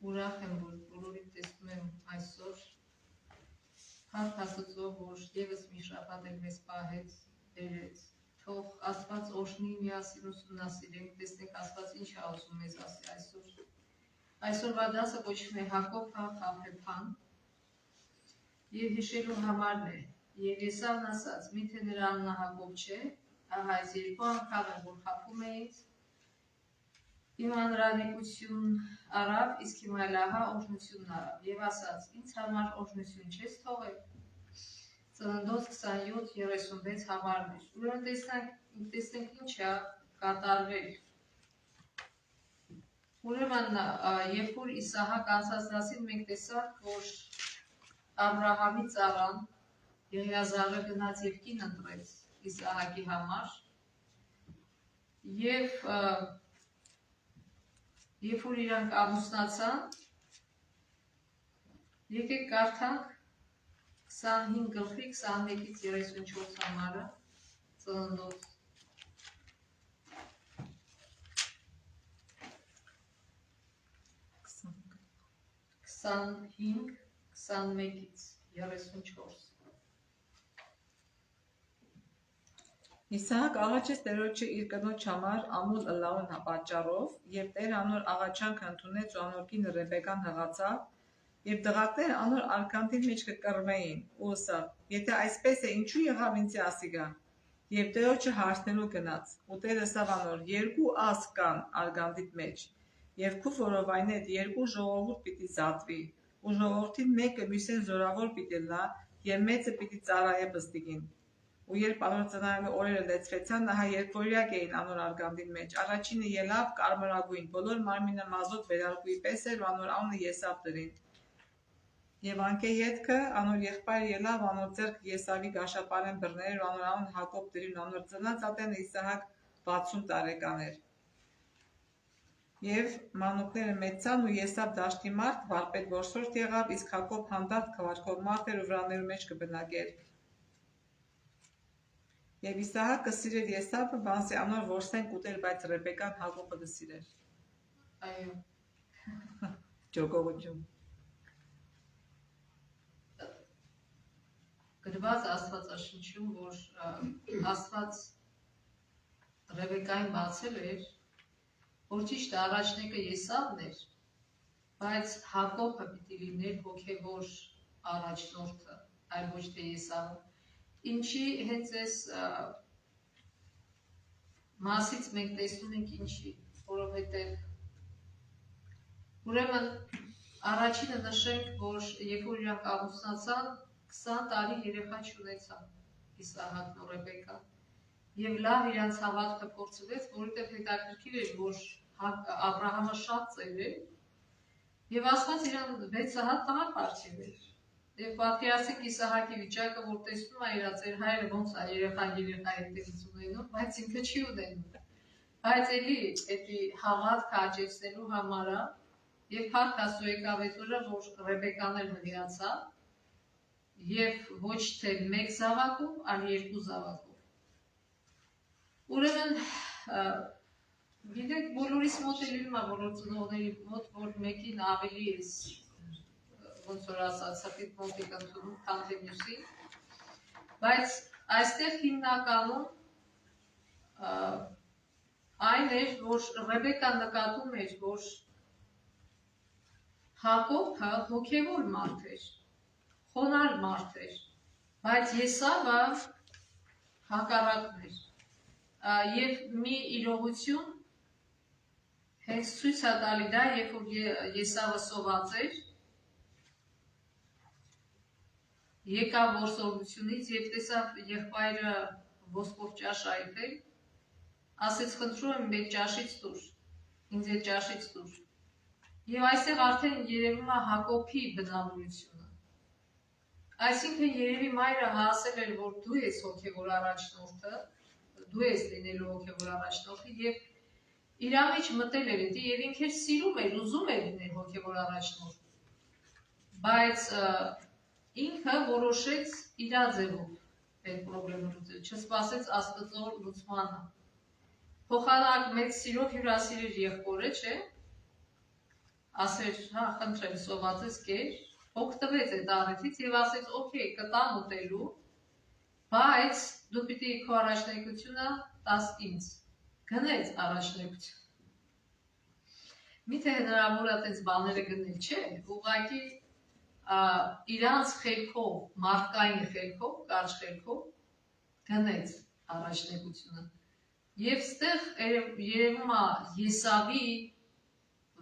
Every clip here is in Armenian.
ուրախ եմ, որ բոլորին տեսնում եմ այսօր Փառք Աստծո, որ ևս մի շաբաթ էլ մեզ պահեց, բերեց։ Թող Աստված օրհնի, միասին ուսումնասիրենք, տեսնենք Աստված ինչ է ասում մեզ ասի այսօր։ Այսօրվա դասը կոչվում է Հակոբ Խաբեփան եւ հիշելու համարն է։ Եվ Եսավն ասաց, միթե նրա անունը Հակոբ չէ, ահա այս երկու անգամ եմ, որ խաբում է ինձ, իմ անհրաժեշտություն արավ, իսկ հիմա էլ ահա օրհնությունն արավ եւ ասաց. ինձ համար օրհնություն չես թողել։ Ծննդոց 27:36 համարն էր։ Ուրեմն տեսնենք ինչ է կատարվել։ Ուրեմն երբ որ Իսահակ անցած դասին մենք տեսանք, որ Աբրահամի ծառան Եղիազարը գնաց եւ կին ընտրեց Իսահակի համար եւ երբ որ իրանք ամուսնացան, եկեք կարդանք 25 գլխի 21-ից 34 համարը Ծննդոց 25 21-ից 34 Իսահակ աղաչեց Տերոջը իր կնոջ համար ամուլ ըլլաուն պատճառով, եւ Տեր անոր աղաչանքը ընդունեց ու անոր կինը Ռեբեկան հղացավ, եւ դղակները անոր արգանդի մեջ կկռվեին, ու ասավ. եթե այսպես է, ինչու եղավ ինձ ասիգա, եւ Տերոջը հարցնելու գնաց, ու Տերը ասավ անոր. երկու ասկ կան արգանդիդ մեջ, եւ քու որովայնեդ երկու ժողովուրդ պիտի զատվի, ու ժողովրդին մեկը մյուսեն զորավոր պիտի լա, եւ մեծը պիտի ծառայե բստիկին։ Ու երբ անոր ծնայելու օրերը լեցվեցան, ահա երկվորյակ էին անոր արգանդին մեջ, առաջինը ելավ կարմրագույն, բոլոր մարմինը մազոտ վերարկուի պես էր, ու անոր անունը Եսավ դրին։ Եվ անկե ետքը անոր եղբայրը ելավ, անոր ձեռք Եսավի գաշապարեն բռներ, ու անոր անունը Հակոբ դրին, ու անոր ծնած ատենը Իսահակ 60 տարեկան էր։ Եվ մանուկները մեծան, ու Եսավ դաշտի մարդ, վարպետ որսորդ եղավ, իսկ Հակոբ հանդարտ քվարկող մարդ էր ու վրաներու մեջ կբնակեր։ Եվ Իսահակը սիրեր Եսավը, բանսի անոր որսեն կուտեր, բայց Ռեբեկան Հակոբը դսիրեր։ Այո։ Ջոգողություն։ Գրված Աստվածաշնչում, որ Աստված Ռեբեկային բացել էր, որ ճիշտ առաջնեկը Եսավն էր, բայց Հակոբը պիտի լիներ հոգևոր առաջնորդը, այլ ոչ թե Եսավը։ Ինչի հենց այս մասից մենք տեսնում ենք ինչի, որովհետև ուրեմն առաջինը նշենք, որ երբ որ իրանք ամուսնացան, 20 տարի երեխա չունեցան Իսահակն ու Ռեբեկան։ Եվ լավ իրանց հավատքը փորձվեց, որովհետև հետաքրքիր էր, որ Աբրահամը շատ ծեր էր, եւ Աստված իրան 6 հատ տղա պարգևել։ Եվ պատկերացրեք Իսահակի վիճակը, որ տեսնում է իր ծեր հայրը ոնց է երեխա հետևից ունենում, բայց ինքը չի ունենում։ Բայց էլի էդի հավատքը աճեցնելու համար է, եւ Փառք Աստծո եկավ այդ օրը, որ Ռեբեկան էլ հղիացավ, եւ ոչ թե 1 զավակով, այլ 2 զավակով։ Ուրեմն գիտեք, բոլորիս մոտ է լինում է, բոլոր ծնողների մոտ, որ մեկին ավելի է ոնց որ ասած, սրտիդ մոտիկ ընդունում, քան թե մյուսին, բայց այստեղ հիմնականում այն էր, որ Ռեբեկան նկատում էր, որ Հակոբը հոգևոր մարդ էր, խոնարհ մարդ էր, բայց Եսավը հակառակն էր։ Եվ մի իրողություն հենց ցույց է տալի դա, երբ որ Եսավը սոված էր, եկավ որսորդությունից եւ տեսավ եղբայրը ոսկով ճաշ այթել, ասեց խնդրում եմ այդ ճաշից տուր, ինձ այդ ճաշից տուր։ Եվ այստեղ արդեն երևում է Հակոբի բնավորությունը։ Այսինքն երևի մայրը հասել էր, որ դու ես հոգևոր առաջնորդը, դու ես լինելու հոգևոր առաջնորդը եւ իր մեջ մտել էր դա եւ ինքը սիրում էր, ուզում էր լինել հոգևոր առաջնորդ։ Բայց ինքը որոշեց իր ձևով այդ խնդրը լուծել, չսպասեց Աստծո լուծմանը։ Փոխանակ մեծ սիրով հյուրասիրիր եղբորը, չէ՞։ ասեր, հա, խնդրեմ, սովածես կեր, օգտվեց այդ առիթից եւ ասեց, օքեյ, կտամ ուտելու, բայց դու պիտի քո առաջնեկությունը տաս ինձ։ Գնեց առաջնեկություն։ Միթե հնարավոր է այդպես բաները գնել, չէ, ուղղակի իրանց խելքով, մարդկային խելքով, կարճ խելքով գնեց առաջնեկությունը։ Եվ ստեղ երևում է Եսավի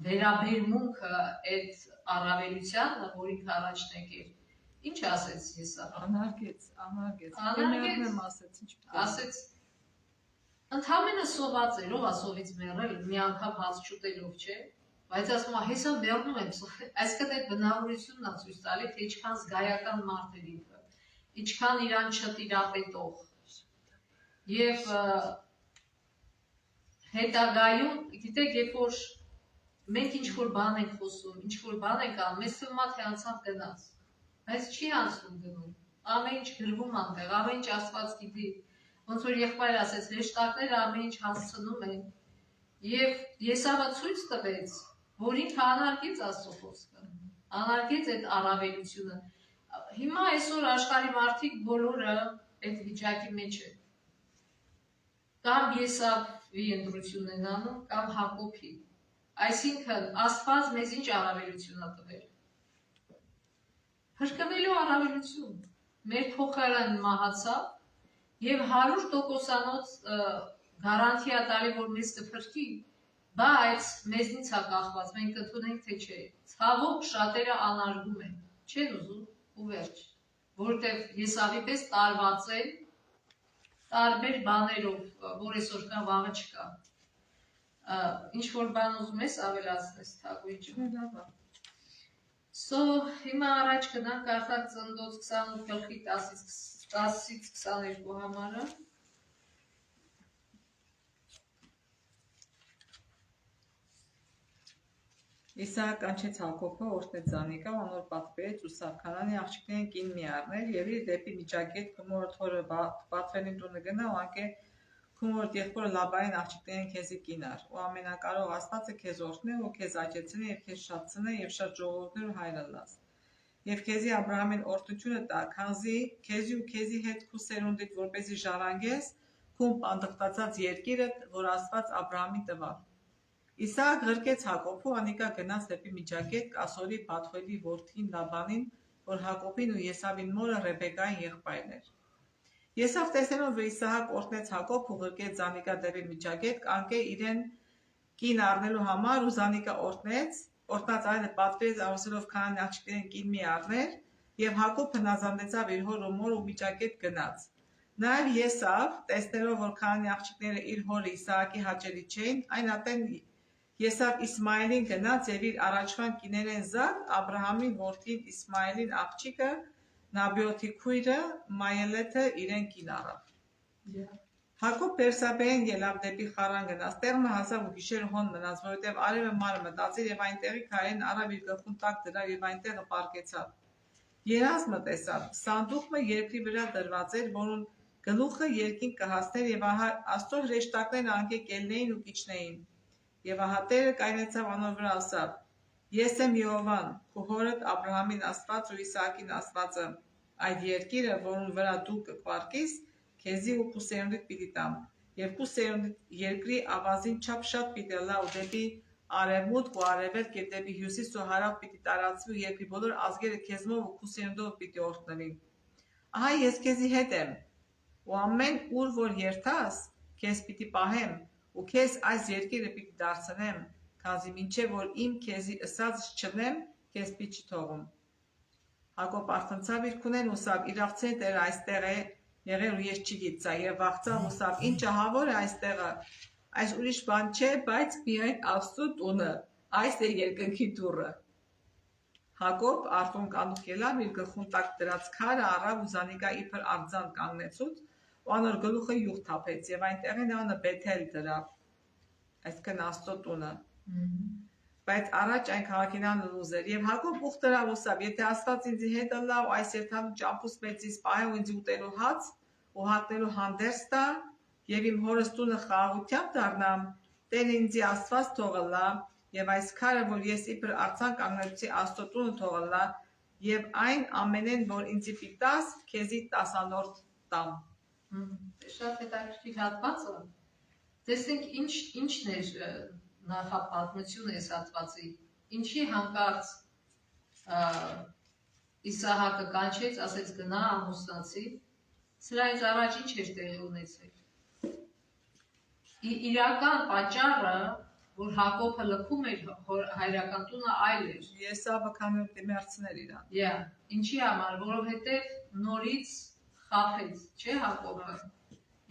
վերաբերմունքը այդ առավելությանը, որ ինքը առաջնեկեր։ Ինչ ասեց Եսավ։ Անարգեց։ Անարգեց, ասեց, ընդհանրապես սոված էր, ով ասովից մեռել, մի անգամ հաց չուտելով, չէ։ Բայց ասում է, հեսա մեռնում եմ, այսքան այդ բնավորությունն է ցույց տալի, թե ինչքան զգայական մարդ էր ինքը, ինչքան իրան չտիրապետող։ Եվ հետագայում, գիտեք, երբ որ մենք ինչ-որ բան ենք խոսում, ինչ-որ բան ենք անում, մեզ թվում է, թե անցավ գնաց, բայց չի անցնում գնում, ամեն ինչ գրվում անտեղ, ամեն ինչ Աստված գիտի, ոնց որ եղբայրը ասեց, հեշտակները ամեն ինչ հասցնում են, եւ Եսավը ցույց տվեց, որ ինքը անարգեց Աստծո խոսքը, անարգեց այդ առավելությունը։ Հիմա այսօր աշխարհի մարդիկ բոլորը այդ վիճակի մեջ են։ Կամ Եսավի ընտրությունն են անում, կամ Հակոբի։ Այսինքն Աստված մեզ ինչ առավելություն է տվել։ Փրկվելու առավելություն։ Մեր փոխարեն մահացավ եւ 100%-անոց գարանտիա տալի, որ մեզ կփրկի, բայց մեզնից է կախված, մենք կընդունենք, թե չէ։ Ցավոք շատերը անարգում են, չեն ուզում ու վերջ, որովհետեւ Եսավի պես տարված են տարբեր բաներով, որ այսօր կա, վաղը չկա։ Ինչ որ բան ուզում ես ավելացնես, Թագուհի ջան։ So, հիմա առաջ գնանք Արտակ Ծննդոց 28 գլխի 10-ից 22 համարը։ Իսահակ կանչեց Հակոբը, օրհնեց Զանիկա, անոր պատվերեց ու Սավքանանի աղջիկներին կին մի առնել եւ իր դեպի միջակետ քմորդ հորը Բաթվելին տունը գնա ու անկե քմորդ եղբորը Լաբային աղջիկներին քեզի կինար ու ամենակարող Աստվածը քեզ օրհնե ու քեզ աճեցնե եւ քեզ շատցնե եւ շատ ժողովուրդներ ու հայր լաս եւ քեզի Աբրահամին օրհնությունը տա քանզի քեզի ու քեզի հետ քու սերունդիդ որպեսի ժառանգես քու պանդխտացած երկիրը որ Աստված Աբրահամին տվավ Իսահակ ղրկեց Հակոբը, անիկա գնաց դեպի միջակետ Կասորի Բաթուելի որդին Լաբանին, որ Հակոբին ու Եսավին մորը Ռեբեկային եղբայրն էր։ Եսավ տեսնելով, որ Իսահակ օրհնեց Հակոբ ու ղրկեց Զանիկա դեպի միջակետ, կանգե իրեն կին առնելու համար ու Զանիկա օրհնեց, օրհնած այլը պատվերեց ասելով քանանի աղջիկներին կին մի առներ, եւ Հակոբ հնազանդեցավ իր հոր ու մոր ու միջակետ գնաց։ Նաեւ Եսավ, տեսնելով, որ քանանի աղջիկները իր հորը Իսահակի հաճելի չէին, այն ատեն Եսավ Իսմայելին գնաց եւ իր առաջվան կիներեն զատ Աբրահամի որդին Իսմայելին աղջիկը Նաբիոթի քույրը Մայելեթը իրեն կին առավ։ Հակոբ Բերսաբեին ելավ դեպի Խարան գնաց, տեղը հասավ ու գիշերը հոն մնաց, որովհետեւ արևը մարը մտածիր եւ այնտեղի քարեն առավ իր գլխուն տակ դրավ եւ այնտեղը պարկեցավ։ Երազմը տեսավ, սանդուղքը երկրի վրա դրված էր, որուն գլուխը երկին կհասներ եւ ահա Աստծո հրեշտակներն անկեկելնեին ու կիչնեին։ Եվ ահա Տերը կայնեցավ անոր վրա ասավ. Ես եմ Եհովան, քո հորդ Աբրահամին Աստված ու Իսահակին Աստվածը, այդ երկիրը, որուն վրա դու կպարկիս, քեզի ու քո սերունդիդ պիտի տամ, եւ քո սերունդիդ երկրի ավազին չափ շատ պիտի լա ու դեպի արևմուտք ու արևելք եւ դեպի հյուսիս ու հարավ պիտի տարածվի ու երկրի բոլոր ազգերը քեզմով ու քո սերունդով պիտի օրհնվին։ Ահա ես քեզի հետ եմ, ու ամեն ուր որ երթաս, քեզ պիտի պահեմ ու քեզ այս երկիրը պիտի դարձնեմ, քանզի մինչև որ իմ քեզի ըսած չնեմ, քեզ պիտի չթողում։ Հակոբ արթնցավ իր քունեն ուսավ, իրավցե Տերը այստեղ է եղել ու ես չգիտցա եւ վախցավ ուսավ, ինչ ահավոր է այստեղը, այս ուրիշ բան չէ, բայց միայն Աստծո տունը, այս է երկնքի դուռը։ Հակոբ արթուն կանուխ ելավ իր գլխուն տակ դրած քարը առավ ու Զանիկա իբր արձան կանգնեցուց ու անոր գլուխը յուղ թափեց եւ այնտեղին անը Բեթել դրավ, այսքան Աստծո տունը։ Բայց առաջ այն քաղաքինան լուզեր եւ Հակոբ ուխ դրավ ուսավ, եթե Աստված ինձի հետ լա ու այս երթալու ճամփուս մեծից պահե ու ինձ ուտելու հաց ու հատնելու հանդերձ տա եւ իմ հորս տունը խաղաղությամբ դառնամ, Տերը ինձի Աստված թողը լա եւ այս քարը, որ ես իբր արձան կանգնեցի Աստծո տունը թողնա, եւ այն ամենեն, որ ինձ պիտաս, քեզի 10-րդ տամ։ Շատ հետաքրքիր հատված է։ Տեսեք ինչն է նախապատմությունը այս հատվածի։ Ինչի հանկարծ Իսահակը կանչեց, ասեց գնա ամուսնացի, սրանից առաջ ինչ էր տեղի ունեցել։ Իրական պատճառը, որ Հակոբը լքում էր հայրական տունը, այլ էր։ Եսավը քանի դիմացներ իրան։ Ինչի համար, որովհետև նորից խաբեց, չէ Հակոբը։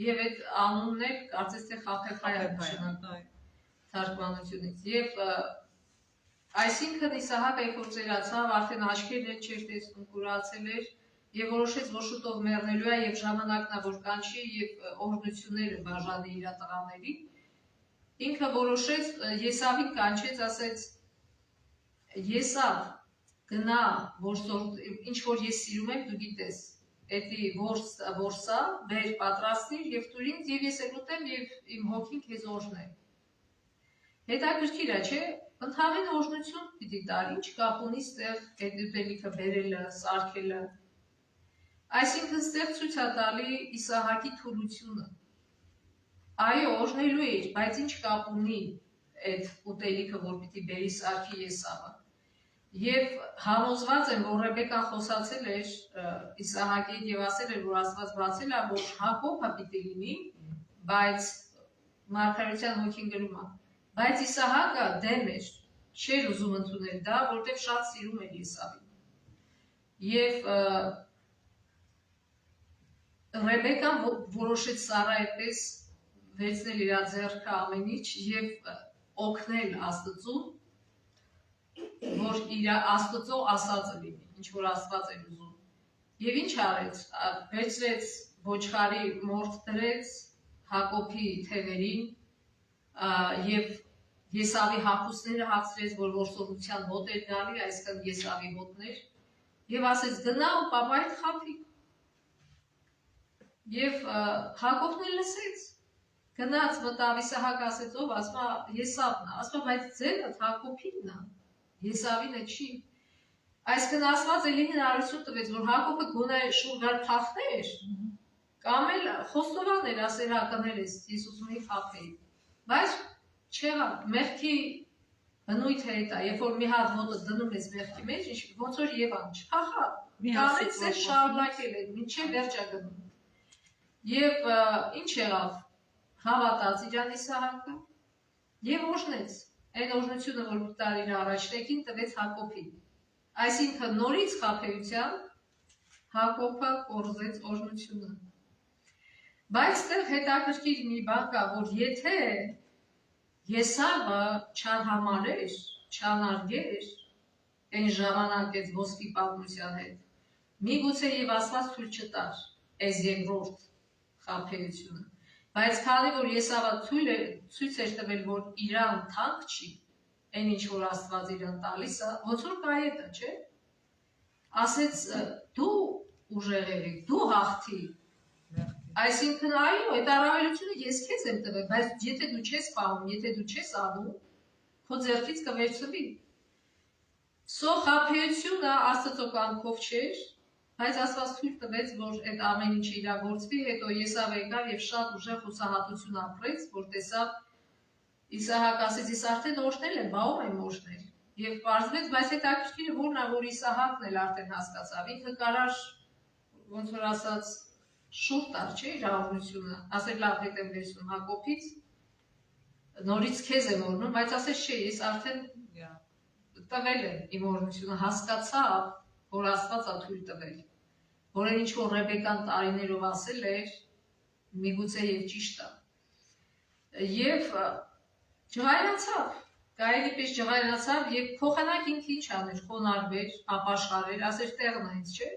Եվ այդ անունն էլ կարծես թե խաբեփայ թարգմանությունից։ Եվ այսինքն Իսահակը երբ որ ծերացավ, արդեն աչքերն էլ չէր տեսնում, կուրացել էր եւ որոշեց, որ շուտով մեռնելու է եւ ժամանակն է, որ կանչի եւ օրհնությունները բաժանի իր տղաներին։ Ինքը որոշեց Եսավին կանչեց, ասեց. Եսավ, գնա, ինչ որ ես սիրում եմ, դու գիտես, էդի որսա, բեր պատրաստիր եւ տուր ինձ եւ ես էլ ուտեմ եւ իմ հոգին քեզ օրհնե։ Հետաքրքիր է, չէ՞։ Ընդհանրեն օրհնություն պիտի տար, ինչ կապ ունի ստեղ այդ ուտելիքը բերելը, սարքելը։ Այսինքն ստեղ ցույց է տալի Իսահակի թուլությունը։ Այո, օրհնելու էր, բայց ինչ կապ ունի այդ ուտելիքը, որ պիտի բերի սարքի Եսավը։ Եվ համոզված եմ, որ Ռեբեկան խոսացել էր Իսահակի հետ եւ ասել էր, որ Աստված բացել է, որ Հակոբը պիտի լինի, բայց Մարգարեության հոգին գրում է։ Բայց Իսահակը դեմ էր, չէր ուզում ընդունել դա, որտեղ շատ սիրում էր Եսավին։ Եվ Ռեբեկան որոշեց Սարայի պես վերցնել իր ձեռքը ամեն ինչ եւ օգնել Աստծուն, որ իր Աստծո ասածը լինի, ինչ որ Աստված էր ուզում։ Եվ ինչ արեց, վերցրեց ոչխարի մորթ դրեց Հակոբի թևերին եւ Եսավի հագուստները հագցրեց, որ որսորդության հոտ էր գալի, այսքան Եսավի հոտներ, եւ ասեց գնա ու պապայդ խաբի։ Եվ Հակոբն էլ լսեց, գնաց մտավ, Իսահակ ասեց ով, ասма Եսավն է, ասма բայց ձենը Հակոբինն է, Եսավինը չի։ Այսքան Աստված էլի հնարավորություն տվեց, որ Հակոբը գոնե շուրջար թախներ, կամ էլ խոստովաներ, ասել հակնել ես, ես ուզում եի խաբեի, բայց չեղավ, մեղքի բնույթը հետ է, երբ որ մի հատ ոտը դնում ես մեղքի մեջ, ոնց որ Եվան չփախավ, կանեց է շարունակել է, մինչև վերջ է գնում։ Եվ ինչ եղավ, հավատաց իրան Իսահակը եւ օրհնեց, այն օրհնությունը, որ տար իր առաջնեկին տվեց Հակոբին։ Այսինքն նորից խաբեության Հակոբը կորզեց օրհնությունը։ Բայց այդտեղ հետաքրքիր մի բան կա, որ եթե Եսավը չհամարեր, չանարգեր այն ժամանակ այս ոսկի պատմության հետ, միգուցե եւ Աստված թույլ չտար այս երկրորդ խաբեությունը։ Բայց քանի որ Եսավը ցույց էր տվել, որ իրան թանկ չի, այն ինչ որ Աստված իրան տալիս է, ոնց որ կայետը, չէ՞։ Ասեց դու ուժեղ ես, դու հաղթի։ Այսինքն այո, այդ առավելությունը ես քեզ եմ տվել, բայց եթե դու չես պահում, եթե դու չես անում, քո ձեռքից կվերցվի։ Սո խաբեությունը Աստծո կամքով չէր, բայց Աստված թույլ տվեց, որ այդ ամեն ինչը իրագործվի, հետո Եսավ եկավ եւ շատ ուժեղ հուսահատություն ապրեց, որ տեսավ Իսահակ ասեց, ես արդեն օրհնել եմ, բաում եմ օրհնել։ Եվ պարզվեց, բայց հետաքրքիրը որն է, որ Իսահակն էլ արդեն հասկացավ, ինքը կարար ոնց որ ասած շուտ տար, չէ, իր օրհնությունը, ասել լավ հետ եմ վերցնում Հակոբից, նորից քեզ եմ օրհնում, բայց ասեց չէ, ես արդեն տվել եմ իմ օրհնությունը, հասկացավ, որ Աստված է թույլ տվել, որ այն ինչ որ Ռեբեկան տարիներով ասել էր, միգուցե եւ ճիշտ է։ Եվ ջղայնացավ, կարելի պես ջղայնացավ եւ փոխանակ ինքը ինչ աներ, խոնարհվեր, ապաշխարեր, ասեր տեղն է ինձ, չէ։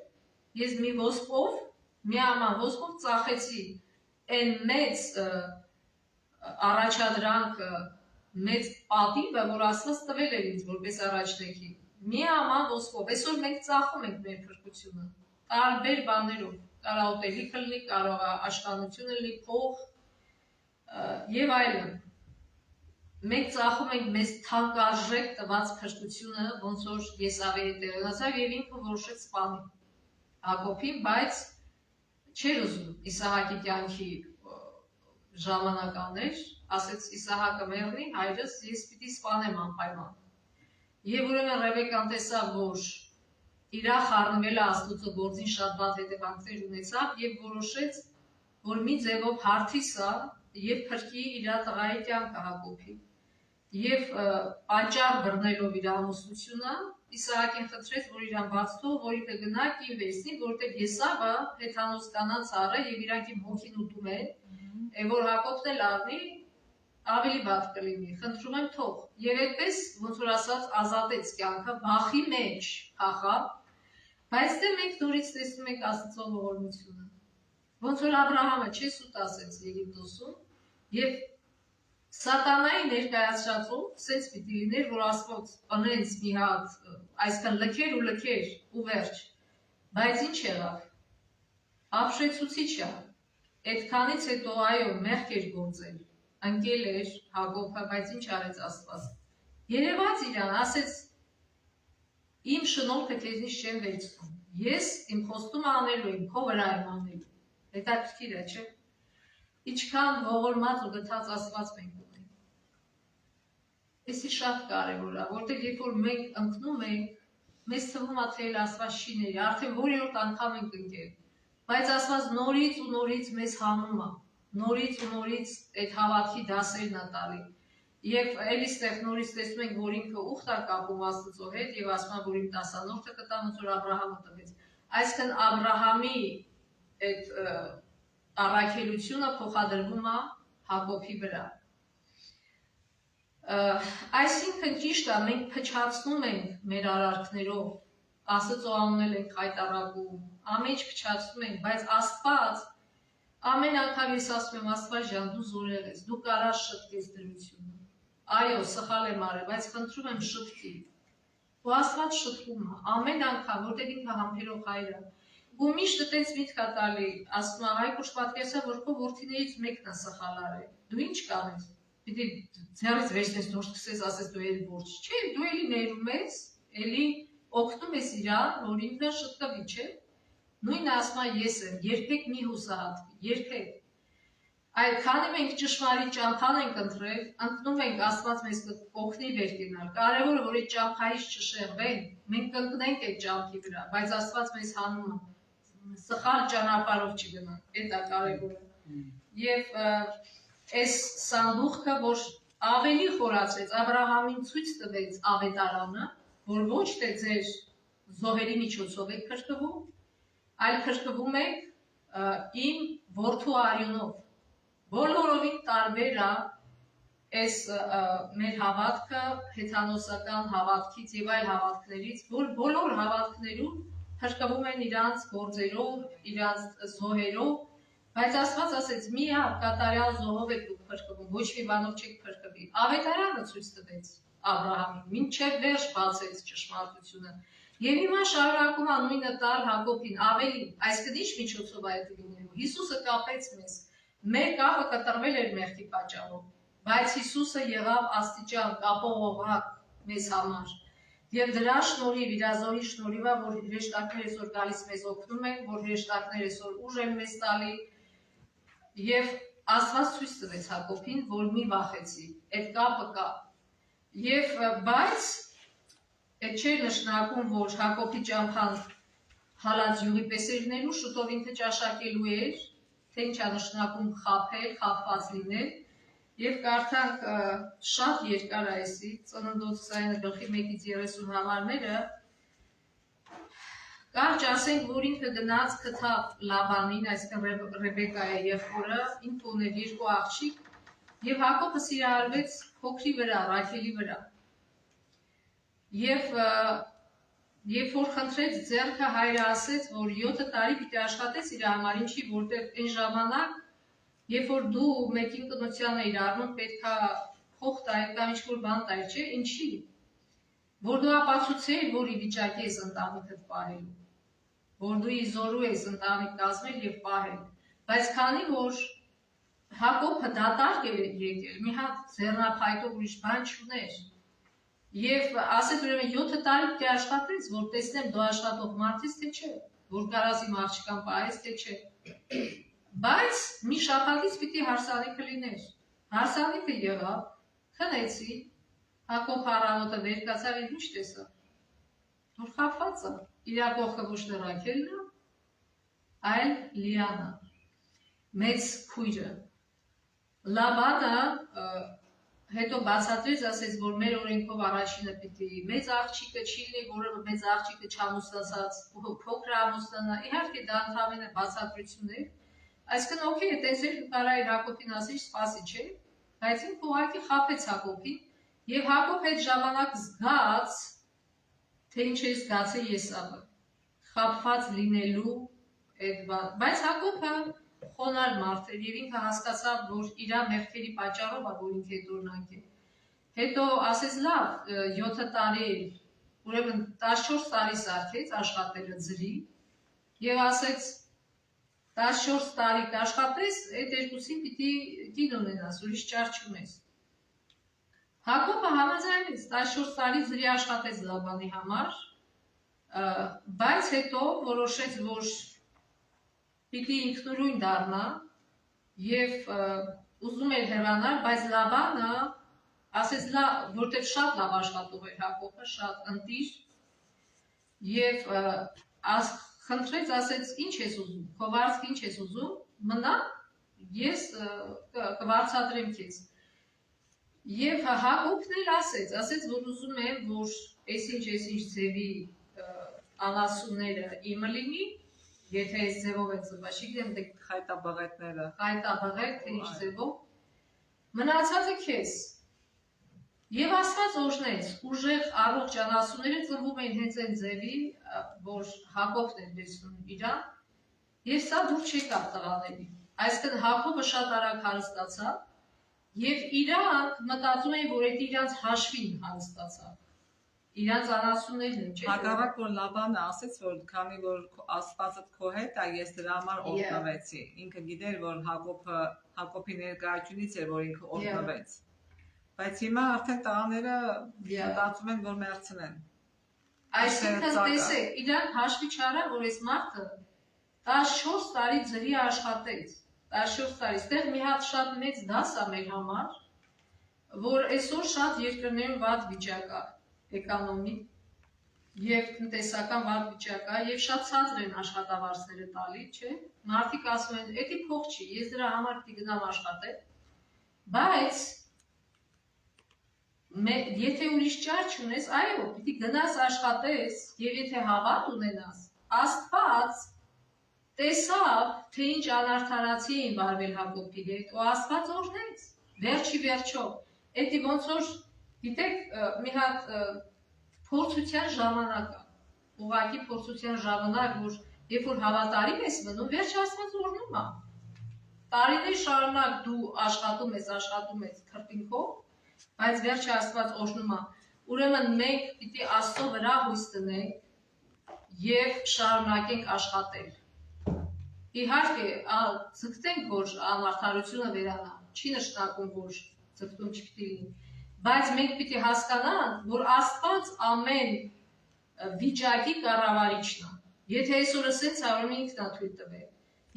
Ես մի ոսկով, մի աման ոսկով ծախեցի այն մեծ առաջադրանքը, մեծ պատիվը, որ Աստված տվել էր ինձ որպես առաջնեկի։ Մի աման ոսկով, այսօր մենք ծախում ենք մեր փրկությունը, տարբեր բաներով, կարող ուտելիքը լինի, կարող աշխատանությունը լինի, փող եւ այլն։ մենք ծախում ենք մեզ թանկարժեք տված փրկությունը, ոնց որ Եսավի հետ եղավ եւ ինքը որոշեց սպանել Հակոբին, բայց չէր ուզում Իսահակի կյանքի ժամանակ աներ, ասեց Իսահակը մեռնի, հայրս ես պիտի սպանեմ անպայման։ Եվ ուրեմն Ռեբեկան տեսավ, որ իրա խառնվելը Աստծո գործին շատ բաց հետևանքներ ունեցավ եւ որոշեց, որ մի ձևով հարթիսա եւ փրկի իր տղայի կյանքը Հակոբի։ Եվ պատճառ բռնելով իր ամուսնությունը, Իսահակին խնդրեց, որ իրան բաց թող, որ ինքը գնա կին վերցնի, որտեղ Եսավը հեթանոց կանանց առը եւ իրանք իմ հոգին ուտում է, որ Հակոբն էլ առնի, ավելի բաց կլինի, խնդրում եմ թող։ Եվ այդպես, ոնց որ ասած, ազատեց կյանքը, բախի մեջ փախավ, բայց դե մենք նորից տեսնում ենք Աստծո ողորմությունը։ Ոնց որ Աբրահամը չի սուտ ասեց Եգիպտոսում, եւ Սատանայի ներկայացրածով, սենց պիտի լիներ, որ Աստված անենց մի հատ, այսքան լքեր ու վերջ, բայց ինչ եղավ, ապշեցուցիչ է, այդքանից հետո այո, մեղք էր գործել, ընկել էր Հակոբը, բայց ինչ արեց Աստված, երևաց իրան, ասեց, իմ շնորհքը քեզնից չեմ վերցնում, ես իմ խոստումը անելու եմ, քո վրա եմ անելու, հետաքրքիր է, չէ՞, ինչքան ողորմած ու գթած Աստված մենք ունենք։ Էսի շատ կարևոր է, որտեղ երբ որ մենք ընկնում ենք, մեզ թվում է թե Աստված չի ների, արդեն որերորդ անգամ ենք ընկել, բայց Աստված նորից ու նորից մեզ հանում է, նորից ու նորից այդ հավատքի դասերն է տալի։ Եվ էլի ստեղ նորից տեսնում ենք, որ ինքը ուխտ է կապում Աստծո հետ եւ ասում է, որ իմ 10-րդը կտամ, որ Աբրահամը տվեց։ Այսինքն Աբրահամի այդ առաքելությունը փոխադրվում է Հակոբի վրա։ Այսինքն ճիշտ է, մենք փչացնում ենք մեր արարքներով, Աստծո անունն ենք հայտարարում, ամեն ինչ փչացնում ենք, բայց Աստված ամեն անգամ ես ասում եմ, Աստված ջան, դու զորեղ ես, դու կարաս շտկես դրությունը։ Այո, սխալ եմ արել, բայց խնդրում եմ շտկի։ Ու Աստված շտկում է, ամեն անգամ, որտեղ ինքը համբերող հայր է։ Ու միշտ այդպես միտք է տալի, ասում է, այ կուշ պատկերացա, որ քո որդիներից մեկն է սխալ արել։ Դու ինչ կանես։ Պիտի ձեռից վերցնես դուրս սկսես, ասես դու էլ ոչ։ Չէ, դու էլի ներում ես, էլի օգնում ես իրան, որ ինքը շտկվի, չէ։ Նույնը ասում է ես եմ, երբեք մի հուսահատվի, երբեք։ Այլ քանի մենք ճշմարիտ ճամփան ենք ընտրել, ընկնում ենք Աստված մեզ կօգնի վեր կենալ։ Կարևորը որ այդ ճամփայից չշեղվենք, մենք կընկնենք այդ ճամփի վրա, բայց Աստված մեզ հանում է։ Սխալ ճանապարհով չգնանք, դա կարևորը։ Եվ այս սանդուղքը, որ ավելի խորացրեց, Աբրահամին ցույց տվեց ավետարանը, որ ոչ թե ձեր զոհերի միջոցով եք փրկվում, այլ փրկվում եք իմ որդու արյունով։ Բոլորովին տարբեր է այս մեր հավատքը հեթանոսական հավատքից եւ այլ հավատքներից, որ բոլոր հավատքներում փրկվում են իրանց գործերով, իրանց զոհերով, բայց Աստված ասեց՝ մի հատ կատարյալ զոհով եք դուք փրկվում, ոչ մի բանով չեք փրկվի։ Ավետարանը ցույց տվեց Աբրահամին, մինչև վերջ բացեց ճշմարտությունը։ Եվ հիմա շարունակում է նույնը տալ Հակոբին, ավելի, այսինքն ինչ միջոցով է դա լինելու։ Հիսուսը կապեց մեզ։ Մեր կապը կտրվել էր մեղքի պատճառով, բայց Հիսուսը եղավ աստիճան կապող օղակ մեզ համար։ Եվ դրա շնորհիվ, իր զոհի շնորհիվ է, որ հրեշտակները այսօր գալիս մեզ օգնում են, որ հրեշտակները այսօր ուժ են մեզ տալի։ Եվ Աստված ցույց տվեց Հակոբին, որ մի վախեցի, այդ կապը կա։ Եվ բայց այդ չէր նշանակում, որ Հակոբի ճամփան հալած յուղի պես էր լինելու, շուտով ինքը ճաշակելու էր, թե ինչ է նշանակում խաբել, խաբված լինել։ Եվ կարդանք շատ երկար է այսի, Ծննդոց 20 գլխի 1-30 համարները, կարճ ասենք, որ ինքը գնաց գտավ Լաբանին, այսինքն Ռեբեկայի եղբորը, ինքը ուներ երկու աղջիկ, եւ Հակոբը սիրահարվեց փոքրի վրա, Ռախելի վրա։ Երբ որ խնդրեց ձեռքը, հայրը ասեց, որ 7 տարի պիտի աշխատես իր համար, ինչի, որտեղ այն ժամանակ, երբ որ դու մեկին կնության էիր առնում, պետքա փող տայր կամ ինչ-որ բան տայր, չէ, ինչի, որ դու ապացուցեիր, որ ի վիճակի ես ընտանիքդ պահելու, որ դու ի զորու ես ընտանիք կազմել եւ պահել, բայց քանի որ Հակոբը դատարկ էր եկել, մի հատ ձեռնափայտով ուրիշ բան չուներ։ Եվ ասեց ուրեմն 7 տարի պիտի աշխատես, որ տեսնեմ դու աշխատող մարդ ես թե չէ, որ կարաս իմ աղջկան պահես թե չէ։ Բայց մի շաբաթից պիտի հարսանիքը լիներ։ Հարսանիքը եղավ, քնեցի, Հակոբ առավոտը վեր կացավ եւ ինչ տեսավ։ Որ խաբված է, իր կողքը ոչ թե Ռաքելն է, այլ Լիանա, մեծ քույրը։ Լաբանը հետո բացատրեց, ասեց, որ մեր օրենքով առաջինը պիտի մեծ աղջիկը չի լինի, որը մեծ աղջիկը չամուսնացած, փոքր ամուսնանա։ Իհարկե դա ընդհանրապես բացատրություն է։ Այսինքն օքեյ, այտենց էլ կարա իր Հակոբին ասել, սպասի, չէ՞։ Բայց ինքը ուղղակի խաբեց Հակոբին, եւ Հակոբ այդ ժամանակ զգաց, թե ինչ է զգացել Եսավը, խաբված լինելու այդ բան։ Բայց Հակոբը խոնար մարդ էր եւ ինքը հասկացավ, որ իր մեղքերի պատճառով է, որ ինքը հետորնանք է։ Հետո ասեց լավ, 7 տարի, ուրեմն 14 տարի սարքեց աշխատելը ձրի եւ ասեց 14 տարի կաշխատես, այդ երկուսին պիտի կին ունենաս, ուրիշ ճար չունես։ Հակոբը համաձայնեց 14 տարի ձրի աշխատեց Լաբանի համար, բայց հետո որոշեց, որ պիտի ինքնուրույն դառնա եւ ուզում էր հեռանալ, բայց Լաբանը ասեց լավ, որտեղ շատ լավ աշխատող էր Հակոբը, շատ ընտիր եւ խնդրեց, ասեց ինչ ես ուզում, քո վարձքը ինչ ես ուզում, մնա, ես կվարձատրեմ քեզ։ Եվ Հակոբն էլ ասեց, որ ուզում եմ, որ այսինչ ձևի անասունները իմը լինի, եթե այս ձևով են ծնված, չգիտեմ դե Խայտաբղետները։ Խայտաբղետ, թե ինչ ձևով, մնացածը քեզ։ Եվ Աստված օրհնեց, ուժեղ առողջ անասունները ծնվում էին հենց այն ձևի, որ Հակոբն էր տեսնում իրան, եւ սա դուր չեկավ տղաների։ Այսինքն Հակոբը շատ արագ հարստացավ, եւ իրանք մտածում էին, որ այդ իրանց հաշվին հարստացավ։ Իրանց անասուններն են, չէ՞։ Հակառակ որ Լաբանը ասեց, որ քանի որ Աստվածը քո հետ է, ես դրա համար օրհնվեցի։ Ինքը գիտեր, որ Հակոբի ներկայությունից էր, որ ինքը օրհնվեց։ Բայց հիմա արդեն տղաները մտածում են, որ մերցնեն։ Այսինքն տեսեք, իրանք հաշվի չարան, որ այս մարդը 14 տարի ձրի աշխատեց։ 14 տարի, այստեղ մի հատ շատ մեծ դաս է մեր համար, որ այսօր շատ երկրներում վատ վիճակ է, էկոնոմիկ եւ տնտեսական վատ վիճակ է եւ շատ ցածր են աշխատավարձերը տալի, չէ՞։ Մարդիկ ասում են, «Էդի փող չի, ես դրա համար պիտի գնամ աշխատել»։ Բայց եթե ուրիշ ճար չունես, այո, պիտի գնաս աշխատես եւ եթե հավատ ունենաս, Աստված տեսավ, թե ինչ անարդարացի էին վարվել Հակոբի հետ, ու Աստված օրհնեց։ Վերջի վերջո, էդի ոնց որ գիտեք, մի հատ փորձության ժամանակ է, ուղղակի փորձության ժամանակ, որ երբ որ հավատարիմ ես մնում, վերջը Աստված օրհնում է։ Տարիներ շարունակ դու աշխատում ես քրտինքով, բայց վերջը Աստված օրհնում է։ Ուրեմն մենք պիտի Աստծո վրա հույս տնենք եւ շարունակենք աշխատել։ Իհարկե, ձգտենք, որ անարդարությունը վերանա, չի նշանակում, որ ձգտում չպիտի լինի, բայց մենք պիտի հասկանանք, որ Աստված ամեն վիճակի կառավարիչն է։ Եթե այսօր ասենց արում ինքն է թույլ տվել,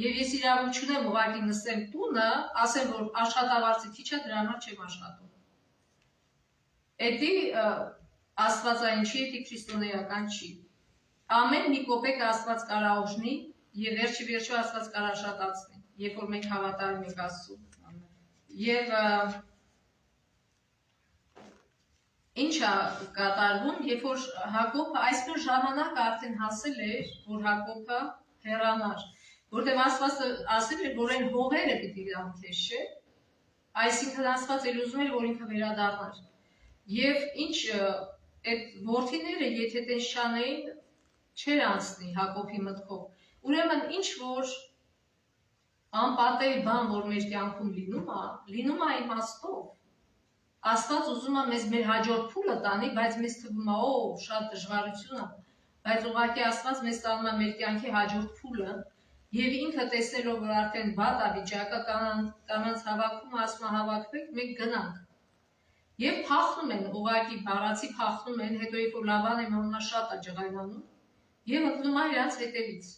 եւ ես իրավունք չունեմ ուղղակի նստեմ տունը, ասեմ, որ աշխատավարձը քիչ է, դրա համար չեմ աշխատում։ Էդի աստվածային չի, էդի քրիստոնեական չի։ Ամեն մի կոպեկ Աստված կարա օրհնի եւ վերջի վերջո Աստված կարա շատացնի, երբ որ մենք հավատարիմ ենք Աստծուն։ Եվ ինչ է կատարվում, երբ որ Հակոբը այսօր ժամանակ արդեն հասել էր, որ Հակոբը հեռանար, որտեղ Աստվածը ասել էր, որ այն հողերը պիտի գան քեզ, չէ՞։ Այսինքն Աստված էլ ուզում էր, որ ինքը վերադառնար։ Եվ ինչ այդ որդիները, եթե տես չանեին, չէր անցնի Հակոբի մտքով։ Ուրեմն ինչ որ անպատեվ բան, որ մեր կյանքում լինում է իմաստով։ Աստված ուզում է մեզ մեր հաջորդ փուլը տանի, բայց մեզ թվում է, շատ դժվարություն է, բայց ուղղակի Աստված մեզ տանում է մեր կյանքի հաջորդ փուլը, Եվ ինքը տեսնելով, որ արդեն վատ է վիճակը, կանանց հավաքում, ասում է հավաքվեք, մենք գնանք։ Եվ փախնում են, ուղղակի բառացի փախնում են, հետո երբ որ Լավանը մամա շատ է ջղայնանում, եւ ընկնում է իրանց հետևից։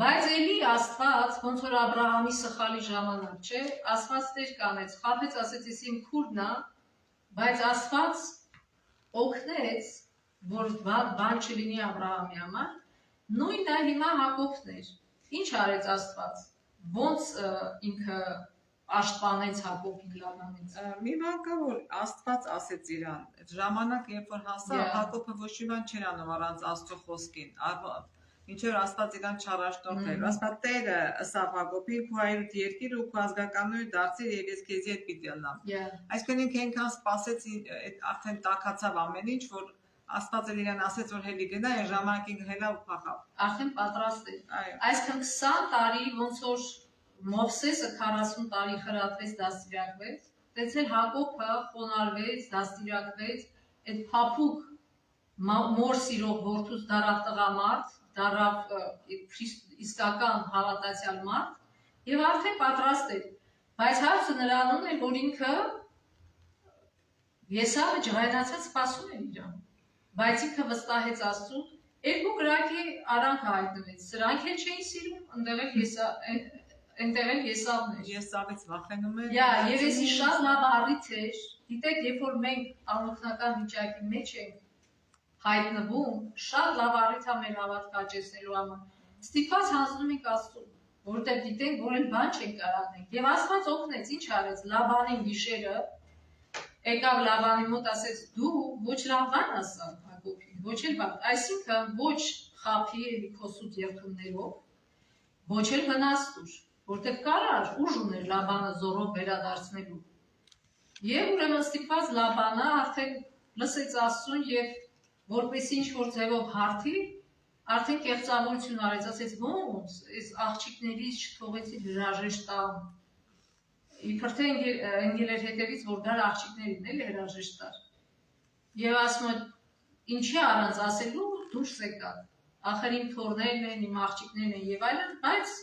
Բայց էլի Աստված, ոնց որ Աբրահամի սխալի ժամանակ, չէ, Աստված Տեր կանեց, խաբեց, ասեց, ես իմ քուրն է, բայց Աստված օգնեց, որ բան չլինի Աբրահամի համար, նույն դա հիմա Հակոբն էր։ Ինչ արեց Աստված, ոնց ինքը աշտպանեց Հակոբին Լավանից։ Մի բան կա, որ Աստված ասեց իրան, ժամանակ երբ որ հասա, Հակոբը ոչ մի բան չէր անում առանց Աստծո խոսքին, ինչեր Աստված իրան չառաջնորդել։ Աստված Տերը ըսավ Հակոբին, քո հայրդ երկիր ու քո ազգականները դարձիր եւ ես քեզի հետ պիտի ըլնամ։ Այսինքն ինքը այնքան սпасեց, արդեն տակացավ ամեն ինչ, որ Աստված իրան ասեց, որ հելի գնա, այն ժամանակին հելա ու փախավ։ Արդեն պատրաստ էր։ Այսինքն 20 տարի ոնց որ Մովսեսը 40 տարի խրատվեց, դաստիարակվեց, տեսել Հակոբը խոնարհվեց, դաստիարակվեց, այդ փափուկ մոր սիրող որդուց դարավ տղամարդ, դարավ իսկական հավատացյալ մարդ եւ արդեն պատրաստ էր։ Բայց հարցը նրանում է, որ ինքը Եսավը ջղայնացած սպասում էր իրան, բայց ինքը վստահեց Աստծուն, երկու կրակի արանք հայտնվեց, սրանք էլ չէին սիրում, Այնտեղ էլ Եսավն էր։ Եսավից վախենում էր։ Եվ էսի շատ լավ առիթ էր։ Գիտեք, երբ որ մենք անօգնական վիճակի մեջ ենք հայտնվում, շատ լավ առիթ է մեր հավատքը աճեցնելու համար։ Ստիպված հանձնում ենք Աստծուն, որտեղ գիտենք, որ էլ բան չենք կարող անել։ Եվ Աստված օգնեց, ինչ արեց։ Լաբանին գիշերը եկավ Լաբանի մոտ, ասեց՝ դու ոչ լավ բան ասա Հակոբին, ոչ էլ բան։ Այսինքն ոչ խափի էլի քոսուց երթումներով, ոչ էլ վնասուր, որտեղ կարար ուժ ուներ Լաբանը զորով վերադարձնելու։ Եվ ուրեմն ստիպված Լաբանը արդեն լսեց Աստծուն եւ որպեսի ինչ-որ ձևով հարթի, արդեն կեղծավորություն արեց, ասեց ոնց, այս աղջիկներից չթողեցի հրաժեշտ տամ։ Իբր թե ընկերներ հետևից որ դար աղջիկներին էլ հրաժեշտ տար։ Եվ ասում է ինչի առանց ասելու դուրս եկավ։ Ախր իմ թորներն են, իմ աղջիկներն են եւ այլն, բայց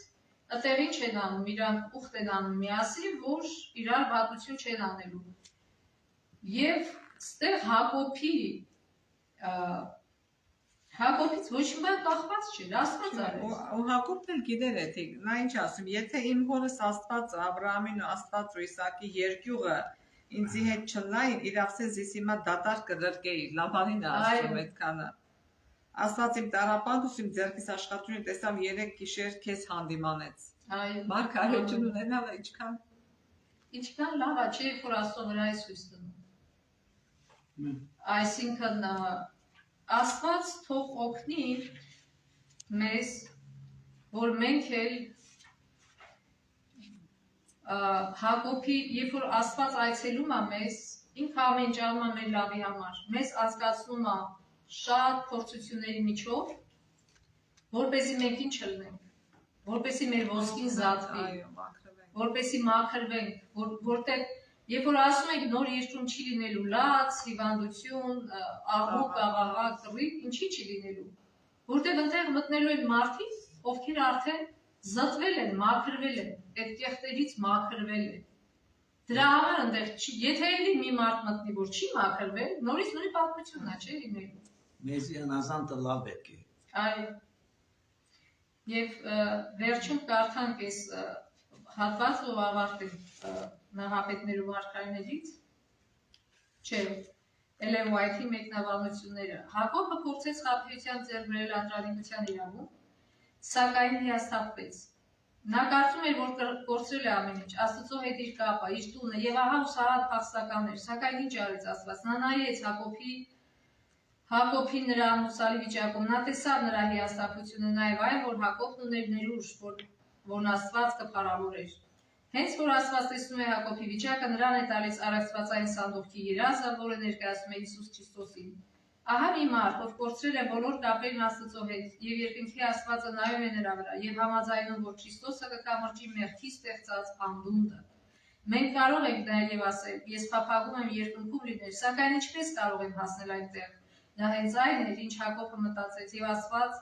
Ատեղի չեն անում, իրանք ուխտ են անում միասին, որ իրար վատություն չեն անելու։ Եվ ստեղ Հակոբից ոչ մի բան կախված չէր, Աստված արեց։ Ու Հակոբն էլ գիտեր էդի, նա ինչ ասում, եթե իմ հորս Աստված Աբրահամին ու Աստված ու Իսակի երկյուղը ինձի հետ չլային, իրավսես ես հիմա դատար կդրկեի, Լաբանին ասում այդքանը։ Աստված իմ տարապանքս իմ ձեռքիս աշխատունի տեսավ 3 գիշեր քեզ հանդիմանեց։ Մարգարեություն ունենալը ինչքան լավ է, չէ՞ որ Աստծո վրա է հույս դնում։ Այսինքն Աստված թող օգնի մեզ, որ մենք էլ Հակոբի, երբ որ Աստված այցելում է մեզ, ինքը ամեն ինչ անում է մեր լավի համար, մեզ ազգացնում է շատ փորձությունների միջով, որպեսզի մենք ինչ չլինենք, որպեսզի մեր ոսկին զատվի, որպեսզի մաքրվենք, որտեղ երբ որ ասում ենք նոր երկրում չի լինելու լաց, հիվանդություն, աղմուկ, աղաղակ, կռիվ, ինչի չի լինելու, որտեղ այնտեղ մտնելու են մարդիկ, ովքեր արդեն զտվել են, մաքրվել են, այդ կեղտերից մաքրվել են։ Դրա համար այնտեղ եթե էլի մի մարդ մտնի, որ չի մաքրվել, նորից նույն պատմությունն է, չէ՞ լինելու։ Մեզի անազանտը լավ եք է։ Այո։ Եվ վերջում կարդանք այս հատվածը ու ավարտենք նահապետներու մարգարեներից, չէ, Էլեն Ուայթի մեկնաբանությունները։ Հակոբը փորձեց խաբեության ձեռք բերել անդրադիմության իրավունք, սակայն հիասթափվեց։ Նա կարծում էր, որ կորցրել է ամեն ինչ, Աստծո հետ իր կապը, իր տունը, եւ ահա ուսահատ փախստական էր, սակայն ինչ արեց Աստված։ Նա նայեց Հակոբին նրա ամուսալի վիճակում, նա տեսավ նրա հիասթափությունը, նաեւ այն, որ Հակոբն ուներ ներուժ, որն Աստված կփառավորեր։ Հենց որ Աստված տեսնում է Հակոբի վիճակը, նրան է տալիս առեղծվածային սանդուղքի երազը, որը ներկայացնում է Հիսուս Քրիստոսին։ Ահա մի մարդ, ով կորցրել է բոլոր կապերն Աստծո հետ, եւ երկնքի Աստվածը նայում է նրա վրա եւ համաձայնում, որ Քրիստոսը կկամրջի մեղքի ստեղծած անդունդը։ Մենք կարող ենք նաեւ ասել, ես փափագում եմ երկնքում լինել, սակայն ինչպես կարող եմ հասնել այնտեղ։ Դա հենց այն էր, ինչ Հակոբը մտածեց, եւ Աստված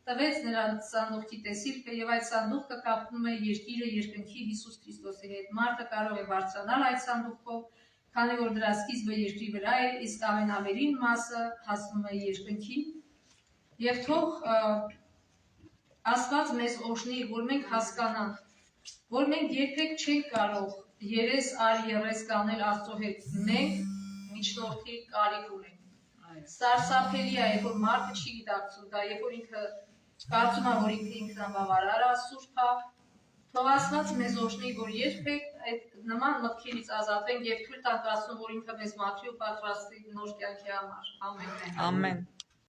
տվեց նրան սանդուղքի տեսիլքը եւ այդ սանդուղքը կապվում է երկիրը երկնքի Հիսուս Քրիստոսի հետ։ Մարդը կարող է բարձրանալ այդ սանդուղքով, քանի որ դրա սկիզբը երկրի վրա է, իսկ ամենավերին մասը հասնում է երկնքի։ Եվ թող Աստված մեզ օժնի, որ մենք հասկանանք, որ մենք երբեք չենք կարող երես առ երես կանել Աստծո հետ, մենք միջնորդի կարիք ունենք։ Սարսափելի է, երբ որ մարդը չի գիտակցում դա, երբ որ ինքը կարծում է, որ ինքը ինքնաբավարար է, սուրբ է, թող Աստված մեզ օժնի, որ երբեք այդ նման մտքերից ազատվենք եւ թույլ տանք Աստծուն, որ ինքը մեզ մաքրի ու պատրաստի նոր կյանքի համար։ Ամեն։ Ամեն։